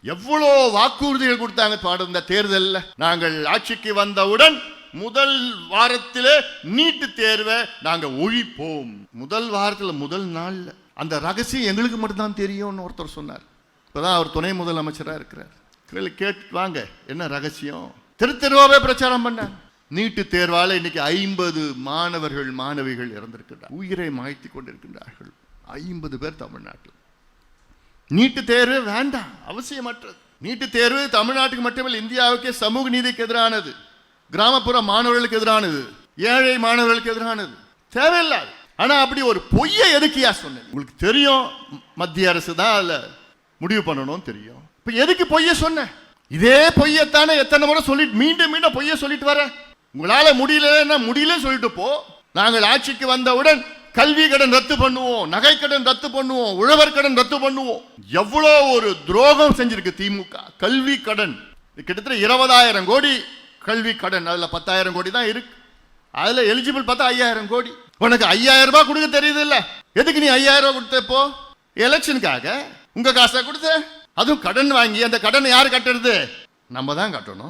எவ்வளோ வாக்குறுதிகள் கொடுத்தாங்க. இந்த தேர்தலில் நாங்கள் ஆட்சிக்கு வந்தவுடன் முதல் வாரத்திலே நீட்டு தேர்வை நாங்க ஒழிப்போம். முதல் வாரத்தில் முதல் நாள்ல அந்த ரகசியம் எங்களுக்கு மட்டும்தான் தெரியும்னு ஒருத்தர் சொன்னார். இப்பதான் அவர் துணை முதலமைச்சராக இருக்கிறார். கேட்டு வாங்க என்ன ரகசியம். தெருவாவே பிரச்சாரம் பண்ணாங்க. நீட்டு தேர்வால இன்னைக்கு 50 மாணவர்கள் மாணவிகள் இறந்திருக்கிறார், உயிரை மாய்த்து கொண்டிருக்கின்றார்கள். 50 பேர் தமிழ்நாட்டில். நீட்டு தேர்வு வேண்டாம், அவசியமற்றது. நீட்டு தேர்வு தமிழ்நாட்டுக்கு மட்டுமல்ல, இந்தியாவுக்கே சமூக நீதிக்கு எதிரானது, கிராமப்புற மாணவர்களுக்கு எதிரானது, ஏழை மாணவர்களுக்கு எதிரானது, தேவையில்லாது. ஆனா அப்படி ஒரு பொய்யை எதுக்கியா சொன்னேன்? உங்களுக்கு தெரியும் மத்திய அரசு தான் அதுல முடிவு பண்ணணும் தெரியும். இப்ப எதுக்கு பொய்ய சொன்ன? இதே பொய்யத்தானே எத்தனை முறை சொல்லிட்டு மீண்டும் மீண்டும் பொய்ய சொல்லிட்டு வர. உங்களால முடியல சொல்லிட்டு போ. நாங்கள் ஆட்சிக்கு வந்தவுடன் கல்வி கடன் ரத்து பண்ணுவோம், நகை கடன் ரத்து பண்ணுவோம், உழவர் கடன் ரத்து பண்ணுவோம். எவ்வளோ ஒரு துரோகம் செஞ்சிருக்கு திமுக. கல்வி கடன் கிட்டத்தட்ட 20,000 கோடி கல்வி கடன், அதுல 10,000 கோடி தான் இருக்கு. அதுல எலிஜிபிள் பார்த்தா 5,000 கோடி. உனக்கு 5,000 ரூபாய் கொடுக்க தெரியுது இல்ல? எதுக்கு நீ 5,000 ரூபாய் கொடுத்த? இப்போ எலெக்ஷனுக்காக உங்க காசை கொடுத்த, அதுவும் கடன் வாங்கி. அந்த கடனை யாரு கட்டுறது? நம்ம தான் கட்டணும்.